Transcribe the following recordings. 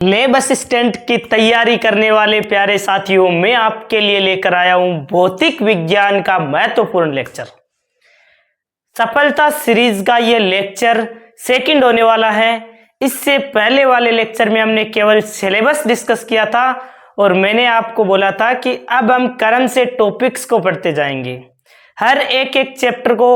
Lab assistant की तैयारी करने वाले प्यारे साथियों, मैं आपके लिए लेकर आया हूं भौतिक विज्ञान का महत्वपूर्ण लेक्चर। सफलता सीरीज का यह लेक्चर सेकंड होने वाला है। इससे पहले वाले लेक्चर में हमने केवल सिलेबस डिस्कस किया था और मैंने आपको बोला था कि अब हम क्रम से टॉपिक्स को पढ़ते जाएंगे। हर एक एक चैप्टर को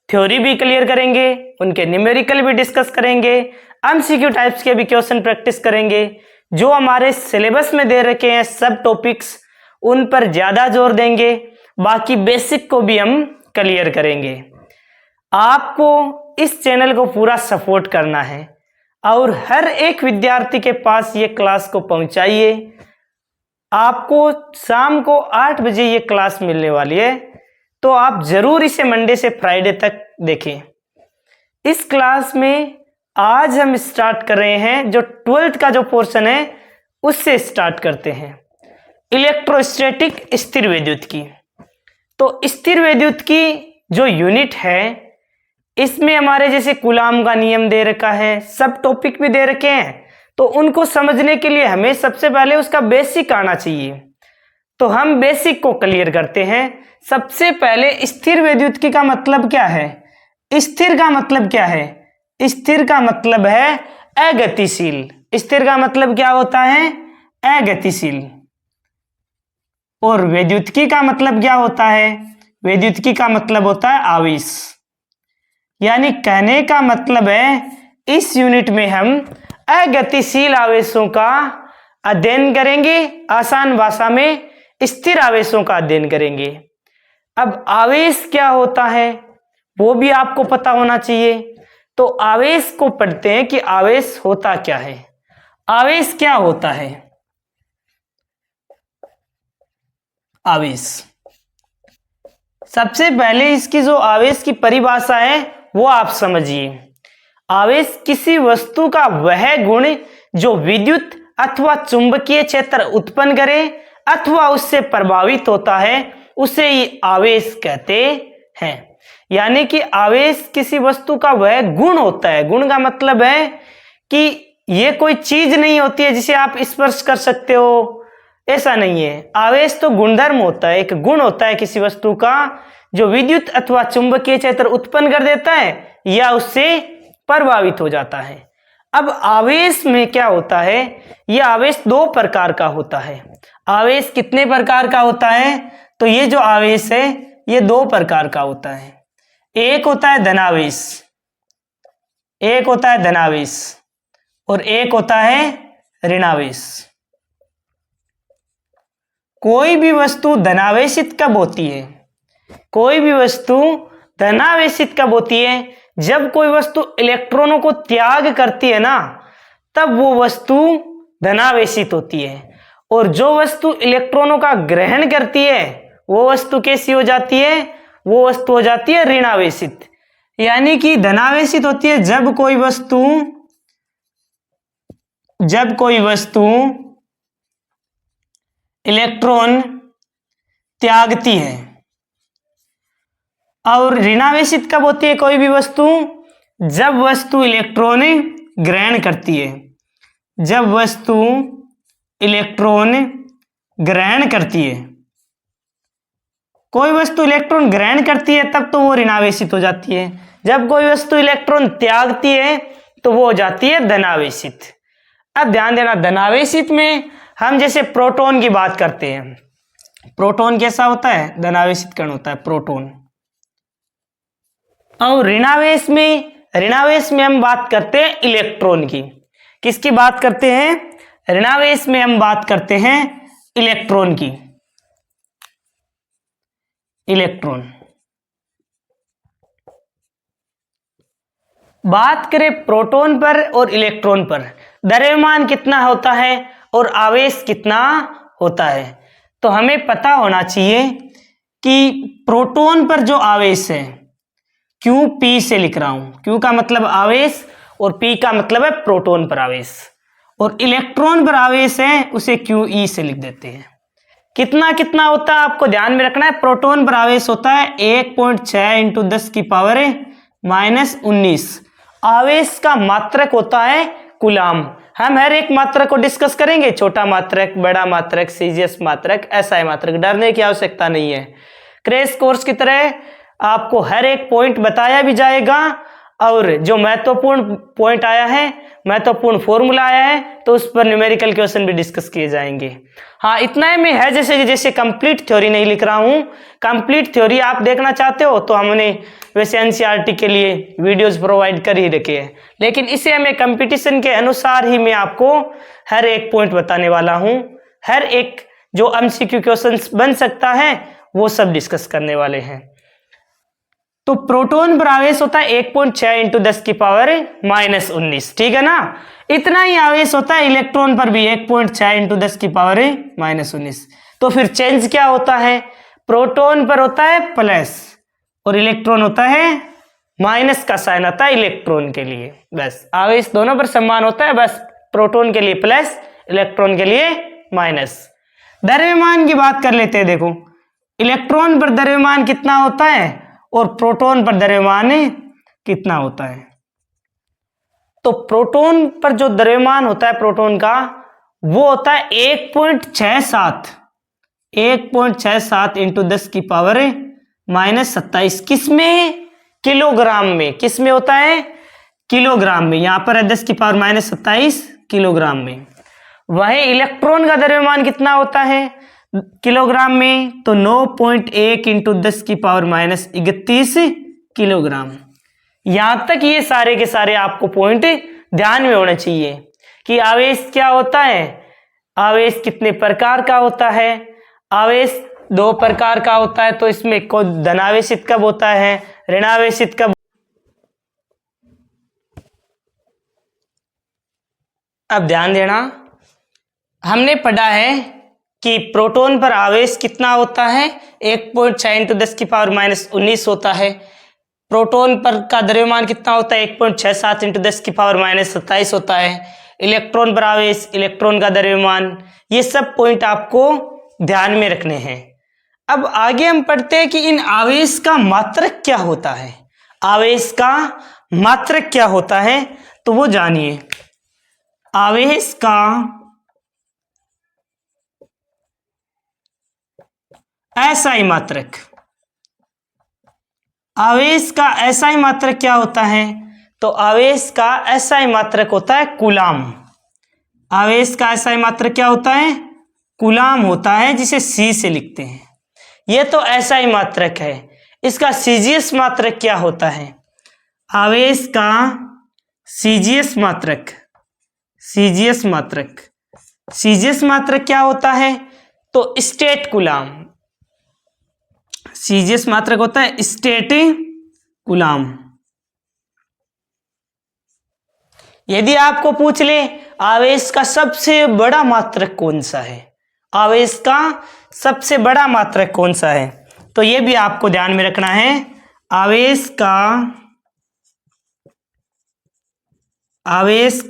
थ्योरी भी क्लियर करेंगे, उनके न्यूमेरिकल भी डिस्कस करेंगे, एमसीक्यू टाइप्स के भी क्वेश्चन प्रैक्टिस करेंगे। जो हमारे सिलेबस में दे रखे हैं सब टॉपिक्स, उन पर ज्यादा जोर देंगे। बाकी बेसिक को भी हम क्लियर करेंगे। आपको इस चैनल को पूरा सपोर्ट करना है और हर एक विद्यार्थी के पास ये क्लास को पहुंचाइए। आपको शाम को 8 बजे ये क्लास मिलने वाली है, तो आप जरूर इसे मंडे से फ्राइडे तक देखें। इस क्लास में आज हम स्टार्ट कर रहे हैं, जो 12th का जो पोर्शन है उससे स्टार्ट करते हैं। इलेक्ट्रोस्टैटिक स्थिर विद्युत की। तो स्थिर विद्युत की जो यूनिट है, इसमें हमारे जैसे कूलाम का नियम दे रखा है, सब टॉपिक भी दे रखे हैं। तो उनको समझने के लिए हमें सबसे पहले उसका बेसिक आना चाहिए। तो हम बेसिक को क्लियर करते हैं। सबसे पहले स्थिर विद्युत की का मतलब क्या है? स्थिर का मतलब क्या है? स्थिर का मतलब है अगतिशील। स्थिर का मतलब क्या होता है? अगतिशील। और विद्युत्की का मतलब क्या होता है? विद्युत्की का मतलब होता है आवेश। यानी कहने का मतलब है इस यूनिट में हम अगतिशील आवेशों का अध्ययन करेंगे। आसान भाषा में स्थिर आवेशों का अध्ययन करेंगे। अब आवेश क्या होता है वो भी आपको पता होना चाहिए। तो आवेश को पढ़ते हैं कि आवेश होता क्या है। आवेश क्या होता है? आवेश, सबसे पहले इसकी जो आवेश की परिभाषा है वो आप समझिए। आवेश किसी वस्तु का वह गुण जो विद्युत अथवा चुंबकीय क्षेत्र उत्पन्न करे अथवा उससे प्रभावित होता है, उसे ही आवेश कहते हैं। यानी कि आवेश किसी वस्तु का वह गुण होता है। गुण का मतलब है कि ये कोई चीज नहीं होती है जिसे आप स्पर्श कर सकते हो, ऐसा नहीं है। आवेश तो गुणधर्म होता है, एक गुण होता है किसी वस्तु का जो विद्युत अथवा चुंबकीय क्षेत्र उत्पन्न कर देता है या उससे प्रभावित हो जाता है। अब आवेश में क्या होता है? यह आवेश दो प्रकार का होता है। आवेश कितने प्रकार का होता है? तो ये जो आवेश है ये दो प्रकार का होता है। एक होता है धनावेश, एक होता है धनावेश और एक होता है ऋणावेश। कोई भी वस्तु धनावेशित कब होती है? कोई भी वस्तु धनावेशित कब होती है? जब कोई वस्तु इलेक्ट्रॉनों को त्याग करती है ना, तब वो वस्तु धनावेशित होती है। और जो वस्तु इलेक्ट्रॉनों का ग्रहण करती है वो वस्तु कैसी हो जाती है? वो वस्तु हो जाती है ऋणावेशित। यानी कि धनावेशित होती है जब कोई वस्तु इलेक्ट्रॉन त्यागती है। और ऋणावेशित कब होती है कोई भी वस्तु? जब वस्तु इलेक्ट्रॉन ग्रहण करती है। जब वस्तु इलेक्ट्रॉन ग्रहण करती है, कोई वस्तु इलेक्ट्रॉन ग्रहण करती है तब तो वो ऋणावेशित हो जाती है। जब कोई वस्तु इलेक्ट्रॉन त्यागती है तो वो हो जाती है धनावेशित। अब ध्यान देना, धनावेशित में हम जैसे प्रोटॉन की बात करते हैं। प्रोटॉन कैसा होता है? धनावेशित कण होता है प्रोटॉन। और ऋणावेश में हम बात करते हैं इलेक्ट्रॉन की। किसकी बात करते हैं? ऋणावेश में हम बात करते हैं इलेक्ट्रॉन की। इलेक्ट्रॉन। बात करें प्रोटॉन पर और इलेक्ट्रॉन पर, द्रव्यमान कितना होता है और आवेश कितना होता है, तो हमें पता होना चाहिए कि प्रोटॉन पर जो आवेश है QP से लिख रहा हूं। Q का मतलब आवेश और P का मतलब है प्रोटॉन पर आवेश। और इलेक्ट्रॉन पर आवेश है उसे QE से लिख देते हैं। कितना कितना होता है आपको ध्यान में रखना है। प्रोटॉन पर आवेश होता है 1.6 × 10⁻⁻⁻⁹। आवेश का मात्रक होता है कूलाम। हम हर एक मात्रक को डिस्कस करेंगे, छोटा मात्रक, बड़ा मात्रक, सीजीएस मात्रक, एसआई मात्रक। डरने की आवश्यकता नहीं है। क्रैश कोर्स की तरह आपको हर एक पॉइंट बताया भी जाएगा और जो महत्वपूर्ण पॉइंट आया है, महत्वपूर्ण फॉर्मूला आया है, तो उस पर न्यूमेरिकल क्वेश्चन भी डिस्कस किए जाएंगे। हाँ, इतना ही में है जैसे कंप्लीट थ्योरी नहीं लिख रहा हूँ। कंप्लीट थ्योरी आप देखना चाहते हो तो हमने वैसे एनसीईआरटी के लिए वीडियोस प्रोवाइड कर ही रखे हैं, लेकिन इसे हमें कंपटीशन के अनुसार ही मैं आपको हर एक पॉइंट बताने वाला हूँ। हर एक जो एमसीक्यू क्वेश्चंस बन सकता है वो सब डिस्कस करने वाले हैं। तो प्रोटॉन पर आवेश होता है 1.6 इंटू 10 की पावर -19, ठीक है ना। इतना ही आवेश होता है इलेक्ट्रॉन पर भी, 1.6 इंटू 10 की पावर -19। तो फिर चेंज क्या होता है, प्रोटॉन पर होता है प्लस और इलेक्ट्रॉन होता है माइनस का साइन आता है इलेक्ट्रॉन के लिए। बस आवेश दोनों पर समान होता है, बस प्रोटॉन के लिए प्लस, इलेक्ट्रॉन के लिए माइनस। द्रव्यमान की बात कर लेते हैं। देखो, इलेक्ट्रॉन पर द्रव्यमान कितना होता है और प्रोटॉन पर द्रव्यमान कितना होता है। तो प्रोटॉन पर जो द्रव्यमान होता है प्रोटॉन का, वो होता है 1.67 इंटू 10 की पावर -27। किसमें, किलोग्राम में। किस में होता है, किलोग्राम में। यहां पर है 10 की पावर -27 किलोग्राम में। वही इलेक्ट्रॉन का द्रव्यमान कितना होता है किलोग्राम में, तो 9.1 इंटू 10 की पावर -31 किलोग्राम। यहां तक ये सारे के सारे आपको पॉइंट ध्यान में होने चाहिए कि आवेश क्या होता है, आवेश कितने प्रकार का होता है। आवेश 2 प्रकार का होता है, तो इसमें धनावेशित कब होता है, ऋणावेशित कब। अब ध्यान देना, हमने पढ़ा है कि प्रोटॉन पर आवेश कितना होता है, 1.6 इंटू 10 की पावर -19 होता है। प्रोटॉन पर का द्रव्यमान कितना होता है, 1.67 इंटू 10 की पावर -27 होता है। इलेक्ट्रॉन पर आवेश, इलेक्ट्रॉन का द्रव्यमान, ये सब पॉइंट आपको ध्यान में रखने हैं। अब आगे हम पढ़ते हैं कि इन आवेश का मात्रक क्या होता है। आवेश का मात्रक क्या होता है, तो वो जानिए। आवेश का एसआई मात्रक, आवेश का एसआई मात्रक क्या होता है, तो आवेश का एसआई मात्रक होता है कूलाम। आवेश का एसआई मात्रक क्या होता है, कूलाम होता है, जिसे सी से लिखते हैं। यह तो एसआई मात्रक है। इसका सीजीएस मात्रक क्या होता है, आवेश का सीजीएस मात्रक, सीजीएस मात्रक, सीजीएस मात्रक क्या होता है, तो स्टेट कूलाम। सीजीएस मात्रक होता है स्टेट कूलाम। यदि आपको पूछ ले आवेश का सबसे बड़ा मात्रक कौन सा है, आवेश का सबसे बड़ा मात्रक कौन सा है, तो यह भी आपको ध्यान में रखना है। आवेश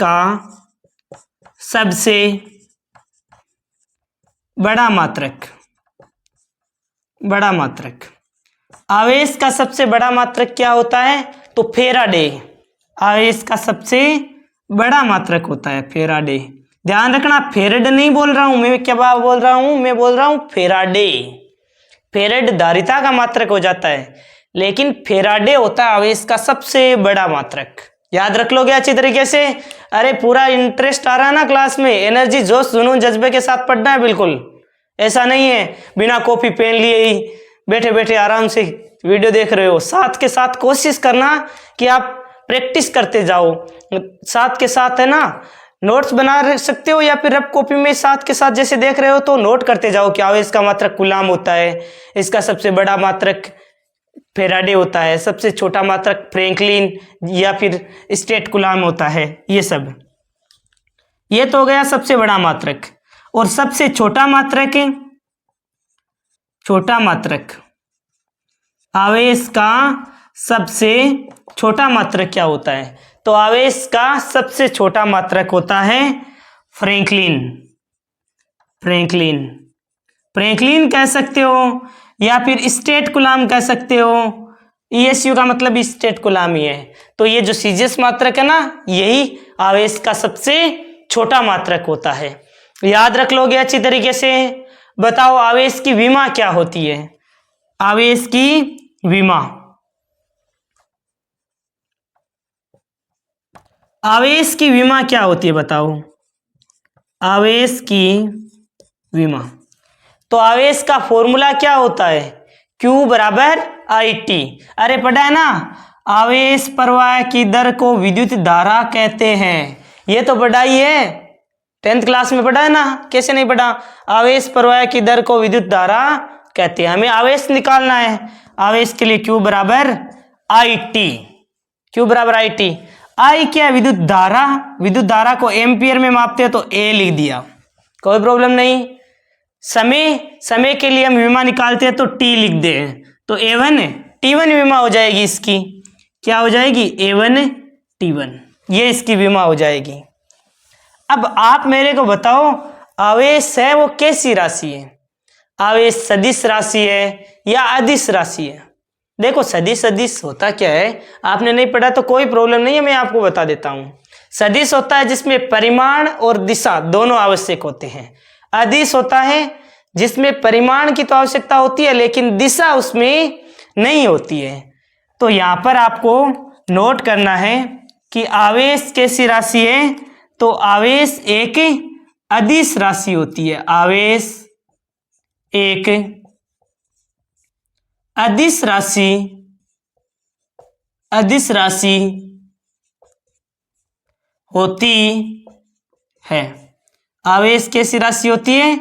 का सबसे बड़ा मात्रक, बड़ा मात्रक, आवेश का सबसे बड़ा मात्रक क्या होता है, तो फेराडे। आवेश का सबसे बड़ा मात्रक होता है फेराडे। ध्यान रखना, फेरेड नहीं बोल रहा हूं मैं, क्या बोल रहा हूं, मैं बोल रहा हूं फेराडे। फेरेड धारिता का मात्रक हो जाता है, लेकिन फेराडे होता है आवेश का सबसे बड़ा मात्रक। याद रख लोगे अच्छी तरीके से। अरे पूरा इंटरेस्ट आ रहा है ना क्लास में, एनर्जी, जोश, जुनून, जज्बे के साथ पढ़ना है। बिल्कुल ऐसा नहीं है बिना कॉपी पेन लिए ही बैठे बैठे आराम से वीडियो देख रहे हो। साथ के साथ कोशिश करना कि आप प्रैक्टिस करते जाओ। साथ के साथ है ना, नोट्स बना सकते हो या फिर रफ कॉपी में साथ के साथ जैसे देख रहे हो तो नोट करते जाओ कि आवेश का मात्रक कूलाम होता है, इसका सबसे बड़ा मात्रक फेराडे होता है, सबसे छोटा मात्रक फ्रैंकलिन या फिर स्टेट कूलाम होता है। ये सब, ये तो हो गया सबसे बड़ा मात्रक। और सबसे छोटा मात्रक है, छोटा मात्रक, आवेश का सबसे छोटा मात्रक क्या होता है, तो आवेश का सबसे छोटा मात्रक होता है फ्रैंकलिन। फ्रैंकलिन, फ्रैंकलिन कह सकते हो या फिर स्टेट कूलाम कह सकते हो। ESU का मतलब स्टेट कूलाम ही है। तो ये जो सीजीएस मात्रक है ना, यही आवेश का सबसे छोटा मात्रक होता है। याद रख लोगे अच्छी तरीके से। बताओ आवेश की विमा क्या होती है? आवेश की विमा, आवेश की विमा क्या होती है बताओ? आवेश की विमा, तो आवेश का फॉर्मूला क्या होता है? Q बराबर IT। अरे पढ़ा है ना, आवेश प्रवाह की दर को विद्युत धारा कहते हैं। ये तो पढ़ा ही है, 10th क्लास में पढ़ा है ना, कैसे नहीं पढ़ा? आवेश प्रवाह की दर को विद्युत धारा कहते हैं। हमें आवेश निकालना है, आवेश के लिए Q बराबर IT। Q बराबर IT। I क्या है? विद्युत धारा। विद्युत धारा को एम्पियर में मापते हैं तो A लिख दिया, कोई प्रॉब्लम नहीं। समय के लिए हम विमा निकालते हैं तो T लिख दे, तो A1 T1 विमा हो जाएगी इसकी। क्या हो जाएगी? A1 T1, ये इसकी विमा हो जाएगी। अब आप मेरे को बताओ आवेश है वो कैसी राशि है? आवेश सदिश राशि है या अदिश राशि है? देखो सदिश सदिश होता क्या है, आपने नहीं पढ़ा तो कोई प्रॉब्लम नहीं है, मैं आपको बता देता हूं। सदिश होता है जिसमें परिमाण और दिशा दोनों आवश्यक होते हैं। अदिश होता है जिसमें परिमाण की तो आवश्यकता होती है लेकिन दिशा उसमें नहीं होती है। तो यहां पर आपको नोट करना है कि आवेश कैसी राशि है, तो आवेश एक अदिश राशि होती है। आवेश एक अदिश राशि, अदिश राशि होती है। आवेश कैसी राशि होती है?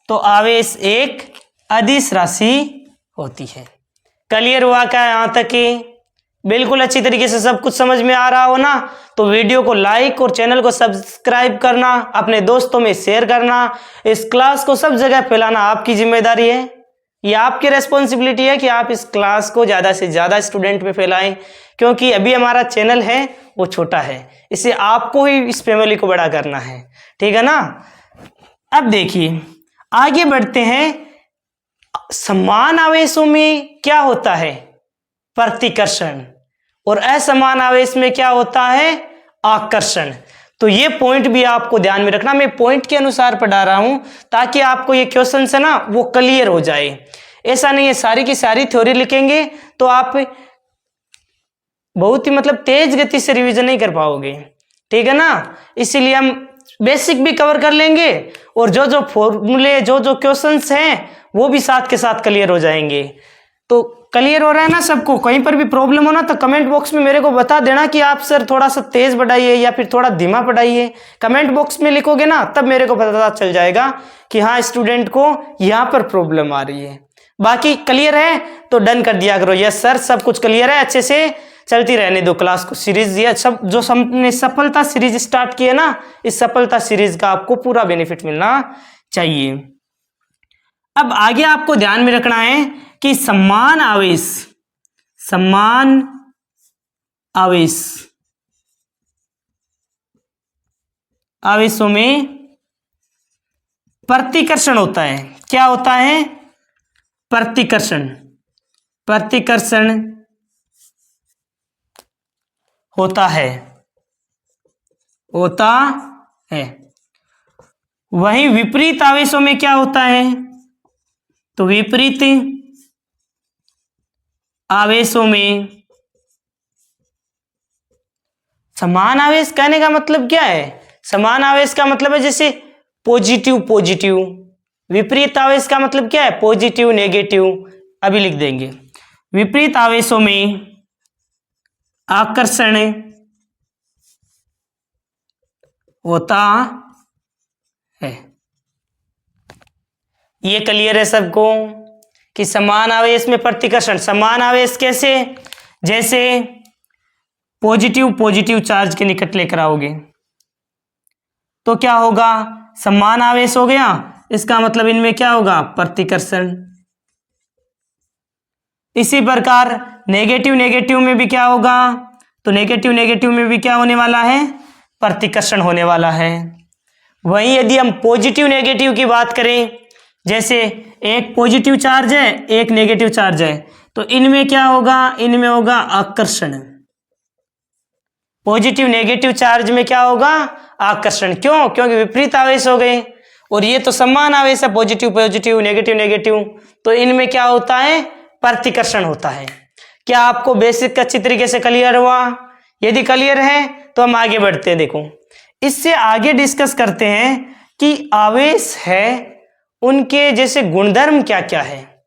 तो आवेश एक अदिश राशि होती है। क्लियर हुआ क्या यहां तक? बिल्कुल अच्छी तरीके से सब कुछ समझ में आ रहा हो ना? तो वीडियो को लाइक और चैनल को सब्सक्राइब करना, अपने दोस्तों में शेयर करना, इस क्लास को सब जगह फैलाना आपकी जिम्मेदारी है। ये आपकी रेस्पॉन्सिबिलिटी है कि आप इस क्लास को ज़्यादा से ज़्यादा स्टूडेंट में फैलाएं, क्योंकि अभी हमारा चैनल है वो छोटा है, इसे आपको ही इस फैमिली को बड़ा करना है, ठीक है ना? अब देखिए आगे बढ़ते हैं। समान आवेशों में क्या होता है? प्रतिकर्षण। और असमान आवेश में क्या होता है? आकर्षण। तो ये पॉइंट भी आपको ध्यान में रखना, मैं पॉइंट के अनुसार पढ़ा रहा हूं ताकि आपको ये क्वेश्चन है ना वो क्लियर हो जाए। ऐसा नहीं है सारी की सारी थ्योरी लिखेंगे तो आप बहुत ही तेज गति से रिवीजन नहीं कर पाओगे, ठीक है ना? इसीलिए हम बेसिक भी कवर कर लेंगे और जो जो फॉर्मूले जो जो क्वेश्चंस हैं वो भी साथ के साथ क्लियर हो जाएंगे। तो क्लियर हो रहा है ना सबको? कहीं पर भी प्रॉब्लम हो ना तो कमेंट बॉक्स में मेरे को बता देना कि आप सर थोड़ा सा तेज पढ़ाइए या फिर थोड़ा धीमा पढ़ाइए। कमेंट बॉक्स में लिखोगे ना तब मेरे को पता चल जाएगा कि हाँ स्टूडेंट को यहाँ पर प्रॉब्लम आ रही है। बाकी क्लियर है तो डन कर दिया करो, यस सर सब कुछ क्लियर है, अच्छे से चलती रहने दो क्लास को। सीरीज ये सब जो हमने सफलता सीरीज स्टार्ट की है ना, इस सफलता सीरीज का आपको पूरा बेनिफिट मिलना चाहिए। अब आगे आपको ध्यान में रखना है कि समान आवेश, समान आवेश आवेशों में प्रतिकर्षण होता है। क्या होता है? प्रतिकर्षण। प्रतिकर्षण होता है, होता है। वहीं विपरीत आवेशों में क्या होता है? तो विपरीत आवेशों में समान आवेश कहने का मतलब क्या है? समान आवेश का मतलब है जैसे पॉजिटिव पॉजिटिव, विपरीत आवेश का मतलब क्या है? Positive negative. अभी लिख देंगे। विपरीत आवेशों में आकर्षण होता है। ये क्लियर है सबको कि समान आवेश में प्रतिकर्षण। समान आवेश कैसे? जैसे पॉजिटिव पॉजिटिव चार्ज के निकट लेकर आओगे तो क्या होगा? समान आवेश हो गया, इसका मतलब इनमें क्या होगा? प्रतिकर्षण। इसी प्रकार नेगेटिव नेगेटिव में भी क्या होगा? तो नेगेटिव नेगेटिव में भी क्या होने वाला है? प्रतिकर्षण होने वाला है। वहीं यदि हम पॉजिटिव नेगेटिव की बात करें, जैसे एक पॉजिटिव चार्ज है एक नेगेटिव चार्ज है, तो इनमें क्या होगा? इनमें होगा आकर्षण। पॉजिटिव नेगेटिव चार्ज में क्या होगा? आकर्षण। क्यों? क्योंकि विपरीत आवेश हो गए, और ये तो समान आवेश है, पॉजिटिव पॉजिटिव नेगेटिव नेगेटिव, तो इनमें क्या होता है? प्रतिकर्षण होता है। क्या आपको बेसिक अच्छी तरीके से क्लियर हुआ? यदि क्लियर है तो हम आगे बढ़ते हैं। देखो, इससे आगे डिस्कस करते हैं कि आवेश है उनके जैसे गुणधर्म क्या क्या है,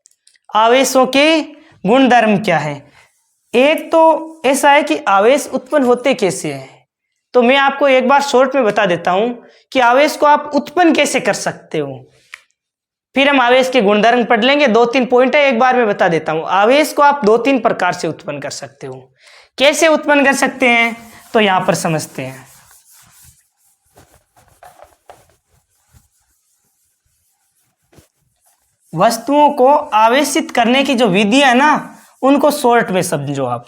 आवेशों के गुणधर्म क्या है। एक तो ऐसा है कि आवेश उत्पन्न होते कैसे हैं, तो मैं आपको एक बार शॉर्ट में बता देता हूं कि आवेश को आप उत्पन्न कैसे कर सकते हो, फिर हम आवेश के गुणधर्म पढ़ लेंगे। 2-3 पॉइंट है, एक बार मैं बता देता हूं। आवेश को आप 2-3 प्रकार से उत्पन्न कर सकते हो। कैसे उत्पन्न कर सकते हैं, तो यहां पर समझते हैं। वस्तुओं को आवेशित करने की जो विधि है ना, उनको शॉर्ट में समझो आप।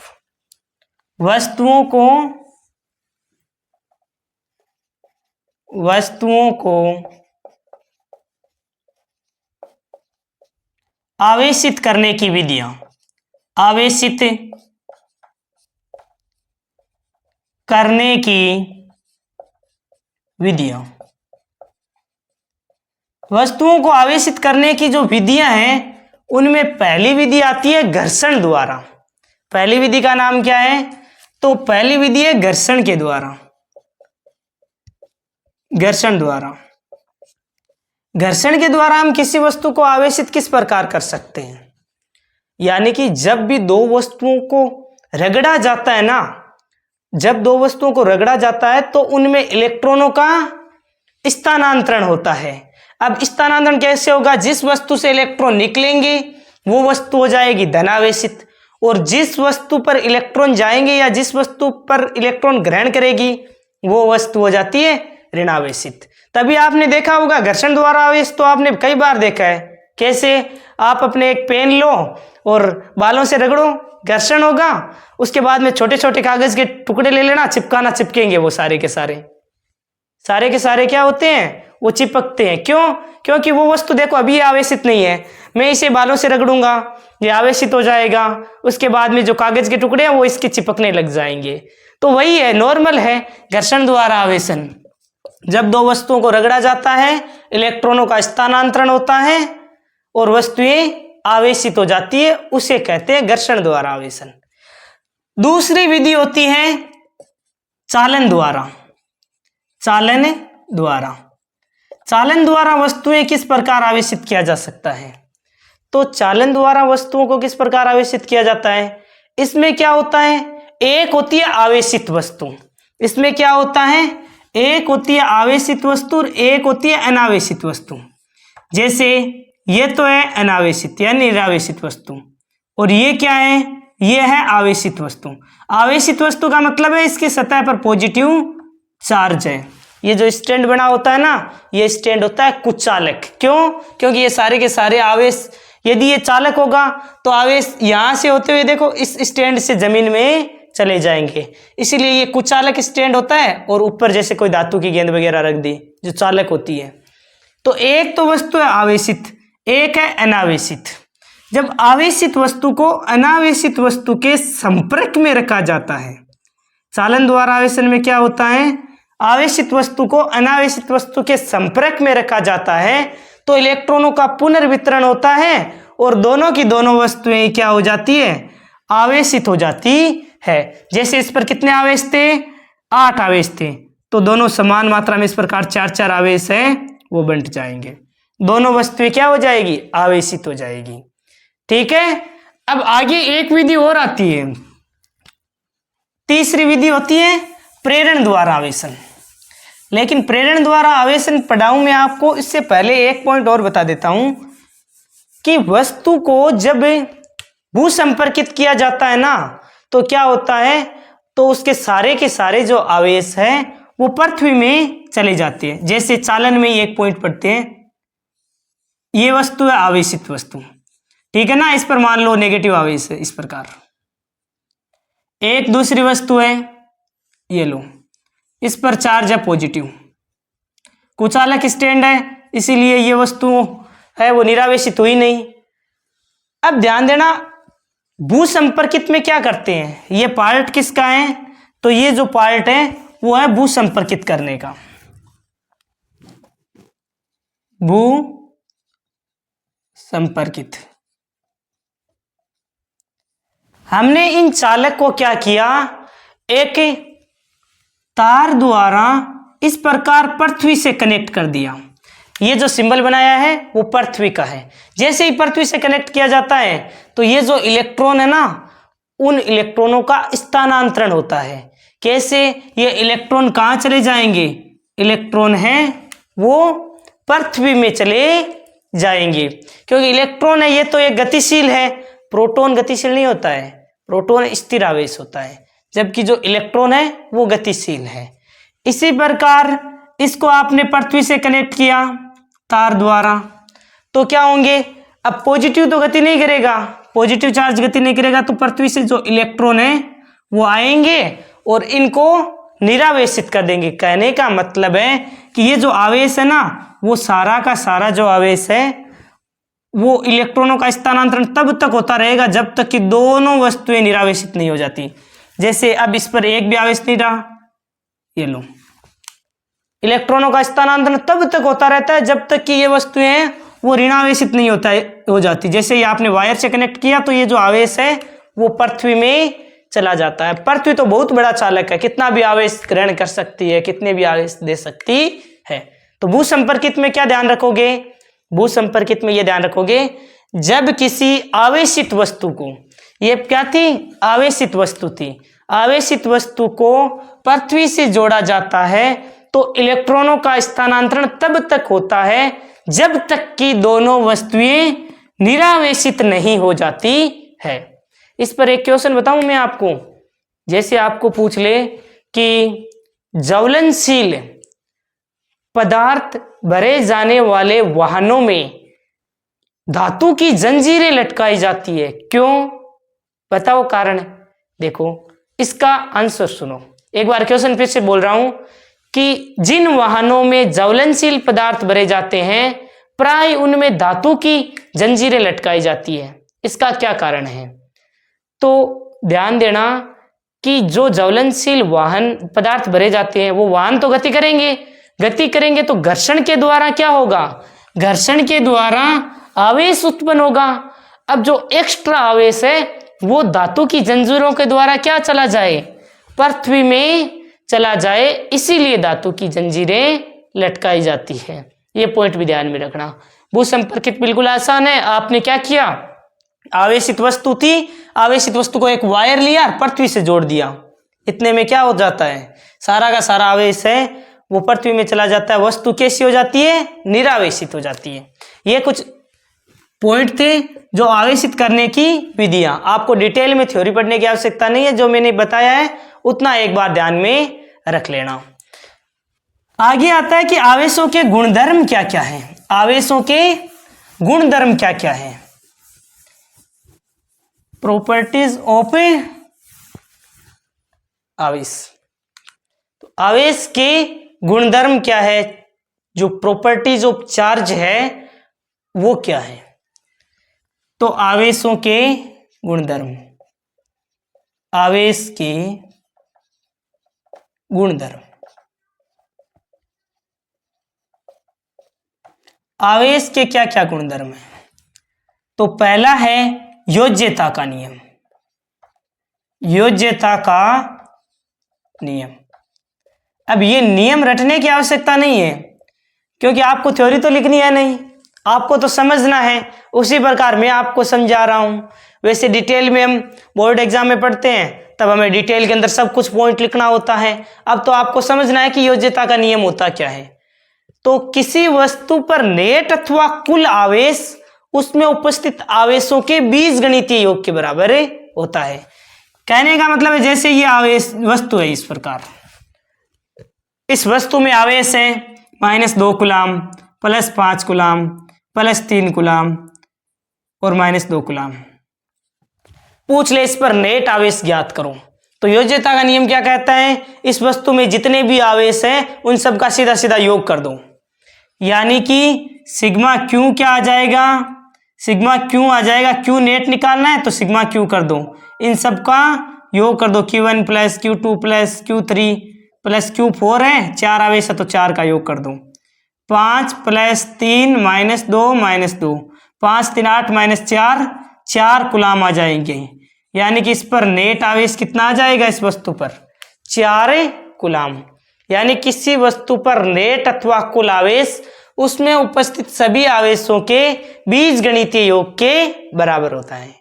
वस्तुओं को आवेशित करने की विधियां, आवेशित करने की विधियां, वस्तुओं को आवेशित करने की जो विधियां हैं उनमें पहली विधि आती है घर्षण द्वारा। पहली विधि का नाम क्या है? तो पहली विधि है घर्षण के द्वारा। घर्षण द्वारा, घर्षण के द्वारा हम किसी वस्तु को आवेशित किस प्रकार कर सकते हैं, यानी कि जब भी दो वस्तुओं को रगड़ा जाता है ना, जब दो वस्तुओं को रगड़ा जाता है तो उनमें इलेक्ट्रॉनों का स्थानांतरण होता है। अब स्थानांतरण कैसे होगा? जिस वस्तु से इलेक्ट्रॉन निकलेंगे वो वस्तु हो जाएगी धनावेशित, और जिस वस्तु पर इलेक्ट्रॉन जाएंगे या जिस वस्तु पर इलेक्ट्रॉन ग्रहण करेगी वो वस्तु हो जाती है ऋणावेशित। तभी आपने देखा होगा घर्षण द्वारा आवेश तो आपने कई बार देखा है। कैसे? आप अपने एक पेन लो और बालों से रगड़ो, घर्षण होगा, उसके बाद में छोटे छोटे कागज के टुकड़े ले लेना, चिपकाना, चिपकेंगे वो सारे के सारे क्या होते हैं? वो चिपकते हैं। क्यों? क्योंकि वो वस्तु देखो अभी आवेशित नहीं है, मैं इसे बालों से रगड़ूंगा, ये आवेशित हो जाएगा, उसके बाद में जो कागज के टुकड़े हैं वो इसके चिपकने लग जाएंगे। तो वही है, नॉर्मल है घर्षण द्वारा आवेशन। जब दो वस्तुओं को रगड़ा जाता है, इलेक्ट्रॉनों का स्थानांतरण होता है और वस्तुएं आवेशित हो जाती है, उसे कहते हैं घर्षण द्वारा आवेशन। दूसरी विधि होती है चालन द्वारा। चालन द्वारा वस्तुएं किस प्रकार आवेशित किया जा सकता है? तो चालन द्वारा वस्तुओं को किस प्रकार आवेशित किया जाता है? इसमें क्या होता है? एक होती है आवेशित वस्तु, इसमें क्या होता है? एक होती है आवेशित वस्तु और एक होती है अनावेशित वस्तु। जैसे ये तो है अनावेशित या निरावेशित वस्तु, और ये क्या है? ये है आवेशित वस्तु। आवेशित वस्तु का मतलब है इसकी सतह पर पॉजिटिव चार्ज है। ये जो स्टैंड बना होता है ना, ये स्टैंड होता है कुचालक। क्यों? क्योंकि ये सारे के सारे आवेश, यदि ये चालक होगा तो आवेश यहां से होते हुए देखो इस स्टैंड से जमीन में चले जाएंगे, इसीलिए ये कुचालक स्टैंड होता है। और ऊपर जैसे कोई धातु की गेंद वगैरह रख दी जो चालक होती है। तो एक तो वस्तु है आवेशित, एक है अनावेशित। जब आवेशित वस्तु को अनावेशित वस्तु के संपर्क में रखा जाता है, चालन द्वारा आवेशन में क्या होता है? आवेशित वस्तु को अनावेशित वस्तु के संपर्क में रखा जाता है तो इलेक्ट्रॉनों का पुनर्वितरण होता है और दोनों की दोनों वस्तुएं क्या हो जाती है? आवेशित हो जाती है। जैसे इस पर कितने आवेश थे? 8 आवेश थे, तो दोनों समान मात्रा में इस प्रकार 4-4 आवेश है वो बंट जाएंगे, दोनों वस्तुएं क्या हो जाएगी? आवेशित हो जाएगी। ठीक है। अब आगे एक विधि और आती है, तीसरी विधि होती है प्रेरण द्वारा आवेशन। लेकिन प्रेरण द्वारा आवेशन पढ़ाऊं मैं आपको, इससे पहले एक पॉइंट और बता देता हूं कि वस्तु को जब भू संपर्कित किया जाता है ना तो क्या होता है? तो उसके सारे के सारे जो आवेश है वो पृथ्वी में चले जाते हैं। जैसे चालन में एक पॉइंट पढ़ते हैं, ये वस्तु है आवेशित वस्तु, ठीक है ना, इस पर मान लो नेगेटिव आवेश है, इस प्रकार। एक दूसरी वस्तु है, ये लो, इस पर चार्ज है पॉजिटिव, कुचालक स्टैंड है, इसीलिए ये वस्तु है वो निरावेशित हुई नहीं। अब ध्यान देना, भू संपर्कित में क्या करते हैं? ये पार्ट किसका है? तो ये जो पार्ट है वो है भू संपर्कित करने का, भू संपर्कित। हमने इन चालक को क्या किया, एक तार द्वारा इस प्रकार पृथ्वी से कनेक्ट कर दिया। ये जो सिंबल बनाया है वो पृथ्वी का है। जैसे ही पृथ्वी से कनेक्ट किया जाता है तो ये जो इलेक्ट्रॉन है ना, उन इलेक्ट्रॉनों का स्थानांतरण होता है। कैसे, ये इलेक्ट्रॉन कहाँ चले जाएंगे, इलेक्ट्रॉन है वो पृथ्वी में चले जाएंगे, क्योंकि इलेक्ट्रॉन है ये तो एक गतिशील है, प्रोटॉन गतिशील नहीं होता है, प्रोटॉन स्थिर आवेश होता है, जबकि जो इलेक्ट्रॉन है वो गतिशील है। इसी प्रकार इसको आपने पृथ्वी से कनेक्ट किया तार द्वारा, तो क्या होंगे, अब पॉजिटिव तो गति नहीं करेगा, पॉजिटिव चार्ज गति नहीं करेगा, तो पृथ्वी से जो इलेक्ट्रॉन है वो आएंगे और इनको निरावेशित कर देंगे। कहने का मतलब है कि ये जो आवेश है ना, वो सारा का सारा जो आवेश है वो इलेक्ट्रॉनों का स्थानांतरण तब तक होता रहेगा जब तक कि दोनों वस्तुएं निरावेशित नहीं हो जाती। जैसे अब इस पर एक भी आवेश नहीं रहा, ये लो, इलेक्ट्रॉनों का स्थानांतरण तब तक होता रहता है जब तक कि ये वस्तुएं हैं वो ऋणावेशित नहीं हो जाती। जैसे ये आपने वायर से कनेक्ट किया तो ये जो आवेश है वो पृथ्वी में चला जाता है। पृथ्वी तो बहुत बड़ा चालक है, कितना भी आवेश ग्रहण कर सकती है, कितने भी आवेश दे सकती है। तो भू संपर्कित में क्या ध्यान रखोगे, भू संपर्कित में ये ध्यान रखोगे, जब किसी आवेशित वस्तु को, ये क्या थी, आवेशित वस्तु थी, आवेशित वस्तु को पृथ्वी से जोड़ा जाता है तो इलेक्ट्रॉनों का स्थानांतरण तब तक होता है जब तक कि दोनों वस्तुएं निरावेशित नहीं हो जाती है। इस पर एक क्वेश्चन बताऊं मैं आपको, जैसे आपको पूछ ले कि ज्वलनशील पदार्थ भरे जाने वाले वाहनों में धातु की जंजीरें लटकाई जाती है, क्यों, बताओ कारण। देखो इसका आंसर सुनो, एक बार क्वेश्चन फिर से बोल रहा हूं कि जिन वाहनों में ज्वलनशील पदार्थ भरे जाते हैं प्राय उनमें धातु की जंजीरें लटकाई जाती है, इसका क्या कारण है। तो ध्यान देना कि जो ज्वलनशील वाहन पदार्थ भरे जाते हैं वो वाहन तो गति करेंगे तो घर्षण के द्वारा क्या होगा, घर्षण के द्वारा आवेश उत्पन्न होगा। अब जो एक्स्ट्रा आवेश है वो धातु की जंजीरों के द्वारा क्या चला जाए, पृथ्वी में चला जाए, इसीलिए धातु की जंजीरें लटकाई जाती है। ये पॉइंट भी ध्यान में रखना। भू संपर्कित बिल्कुल आसान है। आपने क्या किया, आवेशित वस्तु थी, आवेशित वस्तु को एक वायर लिया, पृथ्वी से जोड़ दिया, इतने में क्या हो जाता है, सारा का सारा आवेश है वो पृथ्वी में चला जाता है, वस्तु कैसी हो जाती है, निरावेशित हो जाती है। ये कुछ पॉइंट थे जो आवेशित करने की विधियां, आपको डिटेल में थ्योरी पढ़ने की आवश्यकता नहीं है, जो मैंने बताया है उतना एक बार ध्यान में रख लेना। आगे आता है कि आवेशों के गुणधर्म क्या क्या हैं, आवेशों के गुणधर्म क्या क्या हैं, प्रॉपर्टीज ऑफ आवेश। तो आवेश के गुणधर्म क्या है, जो प्रॉपर्टीज ऑफ चार्ज है वो क्या है। तो आवेशों के गुणधर्म, आवेश के गुणधर्म, आवेश के क्या क्या गुणधर्म है। तो पहला है योज्यता का नियम, योज्यता का नियम। अब ये नियम रटने की आवश्यकता नहीं है, क्योंकि आपको थ्योरी तो लिखनी है नहीं, आपको तो समझना है। उसी प्रकार मैं आपको समझा रहा हूं। वैसे डिटेल में हम बोर्ड एग्जाम में पढ़ते हैं तब हमें डिटेल के अंदर सब कुछ पॉइंट लिखना होता है। अब तो आपको समझना है कि योज्यता का नियम होता क्या है। तो किसी वस्तु पर नेट अथवा कुल आवेश उसमें उपस्थित आवेशों के बीजगणितीय योग के बराबर होता है। कहने का मतलब है जैसे ये आवेश वस्तु है, इस प्रकार इस वस्तु में आवेश है -2 कूलाम, +5 कूलाम, +3 कूलाम और -2 कूलाम। पूछ ले इस पर नेट आवेश ज्ञात करो। तो योज्यता का नियम क्या कहता है, इस वस्तु में जितने भी आवेश हैं उन सब का सीधा सीधा योग कर दो, यानी कि सिग्मा क्यू क्या आ जाएगा, सिग्मा क्यू आ जाएगा। क्यू नेट निकालना है तो सिग्मा क्यू कर दो, इन सब का योग कर दो, Q1 plus Q2 plus Q3 plus Q4 है, 4 आवेश है तो 4 का योग कर दो। 5 प्लस 3 -2 5 3 8 -4 4 कूलाम आ जाएंगे, यानी कि इस पर नेट आवेश कितना आ जाएगा, इस वस्तु पर 4 कूलाम। यानी किसी वस्तु पर नेट अथवा कुल आवेश उसमें उपस्थित सभी आवेशों के बीजगणितीय योग के बराबर होता है।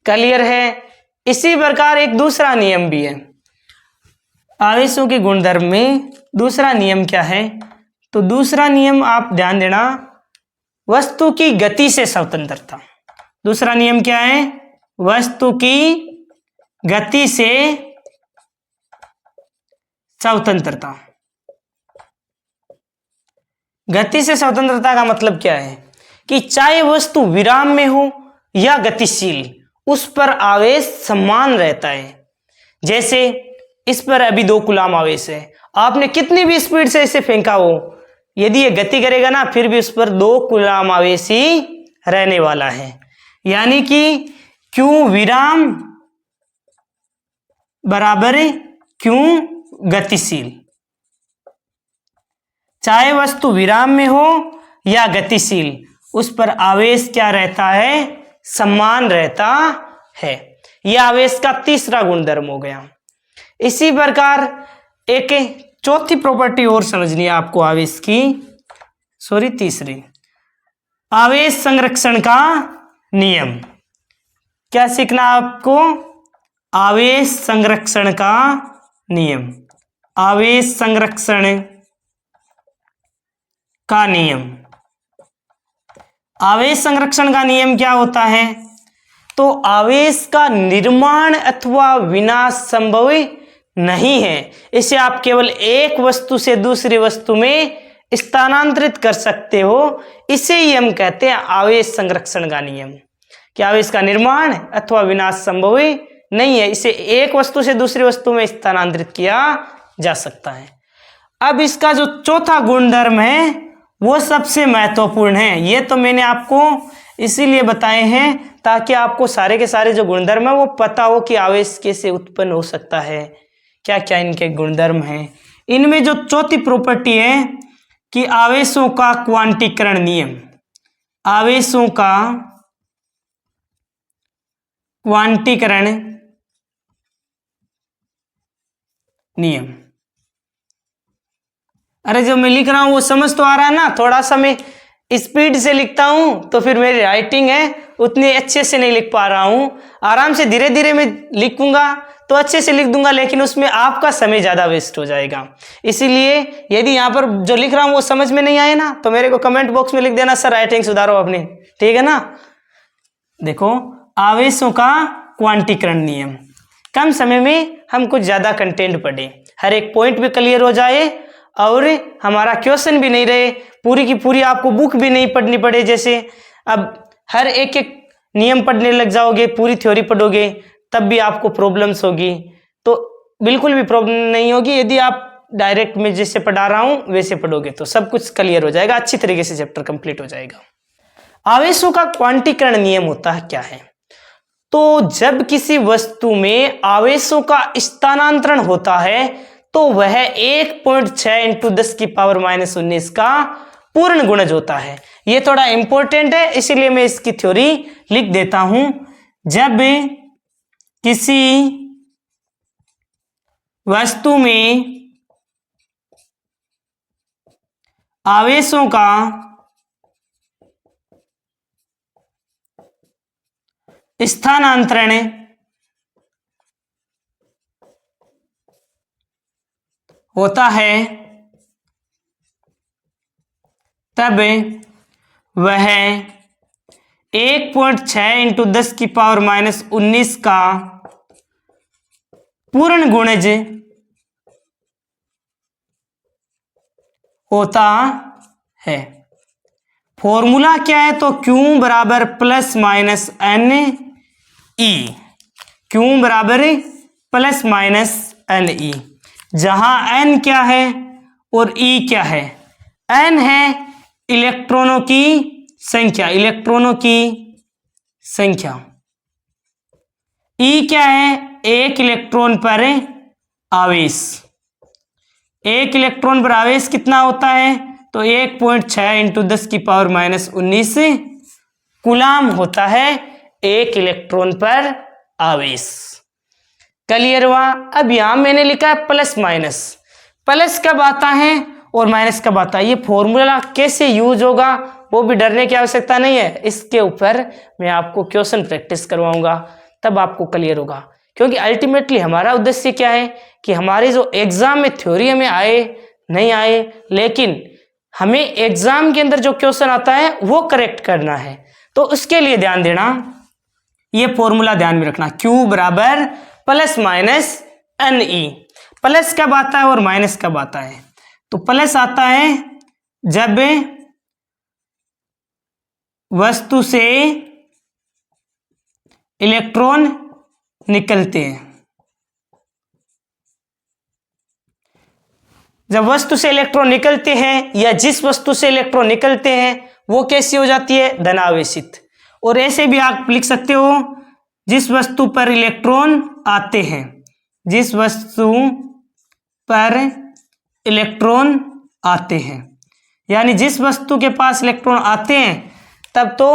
क्लियर है। इसी प्रकार एक दूसरा नियम भी है आवेशों के गुणधर्म में। दूसरा नियम क्या है, तो दूसरा नियम आप ध्यान देना, वस्तु की गति से स्वतंत्रता। दूसरा नियम क्या है, वस्तु की गति से स्वतंत्रता। गति से स्वतंत्रता का मतलब क्या है कि चाहे वस्तु विराम में हो या गतिशील, उस पर आवेश समान रहता है। जैसे इस पर अभी 2 कूलाम आवेश है, आपने कितनी भी स्पीड से इसे फेंका हो, यदि ये गति करेगा ना फिर भी उस पर 2 कूलाम आवेश ही रहने वाला है। यानी कि Q विराम बराबर Q गतिशील। चाहे वस्तु विराम में हो या गतिशील, उस पर आवेश क्या रहता है, समान रहता है। यह आवेश का तीसरा गुणधर्म हो गया। इसी प्रकार एक चौथी प्रॉपर्टी और समझनी है आपको आवेश की, तीसरी, आवेश संरक्षण का नियम। क्या सीखना आपको, आवेश संरक्षण का नियम। आवेश संरक्षण का नियम। आवेश संरक्षण का नियम क्या होता है, तो आवेश का निर्माण अथवा विनाश संभव नहीं है, इसे आप केवल एक वस्तु से दूसरी वस्तु में स्थानांतरित कर सकते हो। इसे ही हम कहते हैं आवेश संरक्षण का नियम, कि आवेश का निर्माण अथवा विनाश संभव नहीं है, इसे एक वस्तु से दूसरी वस्तु में स्थानांतरित किया जा सकता है। अब इसका जो चौथा गुणधर्म है वो सबसे महत्वपूर्ण है। ये तो मैंने आपको इसीलिए बताए हैं ताकि आपको सारे के सारे जो गुणधर्म है वो पता हो कि आवेश कैसे उत्पन्न हो सकता है, क्या क्या इनके गुणधर्म हैं। इनमें जो चौथी प्रॉपर्टी है कि आवेशों का क्वांटीकरण नियम। आवेशों का क्वांटीकरण नियम। अरे जो मैं लिख रहा हूं वो समझ तो आ रहा है ना, थोड़ा सा मैं स्पीड से लिखता हूं तो फिर मेरी राइटिंग है उतनी अच्छे से नहीं लिख पा रहा हूं। आराम से धीरे धीरे मैं लिखूंगा तो अच्छे से लिख दूंगा, लेकिन उसमें आपका समय ज्यादा वेस्ट हो जाएगा। इसीलिए यदि यहाँ पर जो लिख रहा हूं वो समझ में नहीं आए ना तो मेरे को कमेंट बॉक्स में लिख देना, सर राइटिंग सुधारो अपनी, ठीक है ना। देखो, आवेशों का क्वांटीकरण नियम। कम समय में हम कुछ ज्यादा कंटेंट पढ़े, हर एक पॉइंट भी क्लियर हो जाए और हमारा क्वेश्चन भी नहीं रहे, पूरी की पूरी आपको बुक भी नहीं पढ़नी पड़े। जैसे अब हर एक एक नियम पढ़ने लग जाओगे, पूरी थ्योरी पढ़ोगे, तब भी आपको प्रॉब्लम्स होगी। तो बिल्कुल भी प्रॉब्लम नहीं होगी यदि आप डायरेक्ट में जैसे पढ़ा रहा हूं वैसे पढ़ोगे तो सब कुछ क्लियर हो जाएगा, अच्छी तरीके से चैप्टर कंप्लीट हो जाएगा। आवेशों का क्वांटीकरण नियम होता है क्या है, तो जब किसी वस्तु में आवेशों का स्थानांतरण होता है तो वह 1.6 × 10⁻⁻19 का पूर्ण गुणज होता है। यह थोड़ा इंपॉर्टेंट है इसीलिए मैं इसकी थ्योरी लिख देता हूं। जब किसी वस्तु में आवेशों का स्थानांतरण होता है तब वह 1.6 × 10⁻⁻19 का पूर्ण गुणज होता है। फॉर्मूला क्या है, तो Q बराबर ±NE। Q बराबर ±NE, जहां N क्या है और E क्या है। N है इलेक्ट्रॉनों की संख्या, इलेक्ट्रॉनों की संख्या। E क्या है, एक इलेक्ट्रॉन पर आवेश। एक इलेक्ट्रॉन पर आवेश कितना होता है? तो 1.6 इंटू 10 की पावर -19 कूलाम होता है एक इलेक्ट्रॉन पर आवेश। क्लियर हुआ? अब यहां मैंने लिखा है प्लस माइनस। प्लस कब आता है और माइनस कब आता है, ये फॉर्मूला कैसे यूज होगा वो भी डरने की आवश्यकता नहीं है। इसके ऊपर मैं आपको क्वेश्चन प्रैक्टिस करवाऊंगा, तब आपको क्लियर होगा। क्योंकि अल्टीमेटली हमारा उद्देश्य क्या है कि हमारे जो एग्जाम में थ्योरी हमें आए नहीं आए, लेकिन हमें एग्जाम के अंदर जो क्वेश्चन आता है वो करेक्ट करना है। तो उसके लिए ध्यान देना, ये फॉर्मूला ध्यान में रखना, Q बराबर प्लस माइनस NE। प्लस कब आता है और माइनस कब आता है? तो प्लस आता है जब वस्तु से इलेक्ट्रॉन निकलते हैं। जब वस्तु से इलेक्ट्रॉन निकलते हैं या जिस वस्तु से इलेक्ट्रॉन निकलते हैं वो कैसी हो जाती है? धनावेशित। और ऐसे भी आप लिख सकते हो जिस वस्तु पर इलेक्ट्रॉन आते हैं, जिस वस्तु पर इलेक्ट्रॉन आते हैं, यानी जिस वस्तु के पास इलेक्ट्रॉन आते हैं तब तो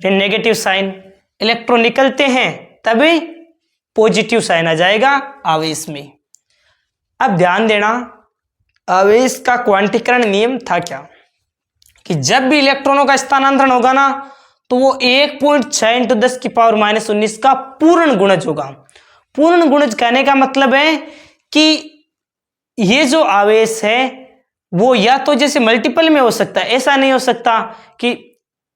नेगेटिव साइन, इलेक्ट्रॉन निकलते हैं तभी पॉजिटिव साइन आ जाएगा आवेश में। अब ध्यान देना, आवेश का क्वांटीकरण नियम था क्या कि जब भी इलेक्ट्रॉनों का स्थानांतरण होगा ना तो वो 1.6 इंटू 10 की पावर -19 का पूर्ण गुणज होगा। पूर्ण गुणज कहने का मतलब है कि ये जो आवेश है वो या तो जैसे मल्टीपल में हो सकता है, ऐसा नहीं हो सकता कि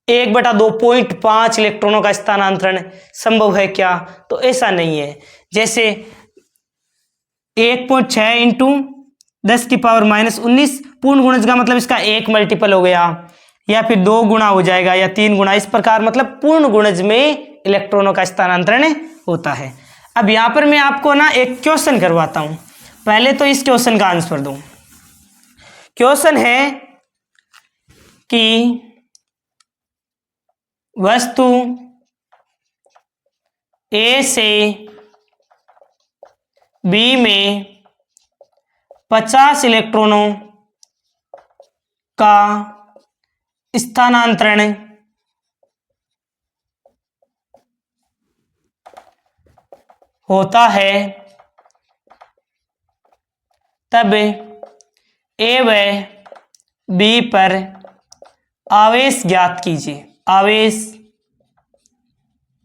1/2.5 इलेक्ट्रॉनों का स्थानांतरण संभव है क्या, तो ऐसा नहीं है। जैसे 1.6 इंटू 10 की पावर -19 पूर्ण गुणज का मतलब इसका 1 मल्टीपल हो गया, या फिर 2 गुना हो जाएगा या 3 गुना, इस प्रकार मतलब पूर्ण गुणज में इलेक्ट्रॉनों का स्थानांतरण होता है। अब यहां पर मैं आपको ना एक क्वेश्चन करवाता हूं, पहले तो इस क्वेश्चन का आंसर दूं। क्वेश्चन है कि वस्तु ए से बी में 50 इलेक्ट्रॉनों का स्थानांतरण होता है, तब ए व बी पर आवेश ज्ञात कीजिए। आवेश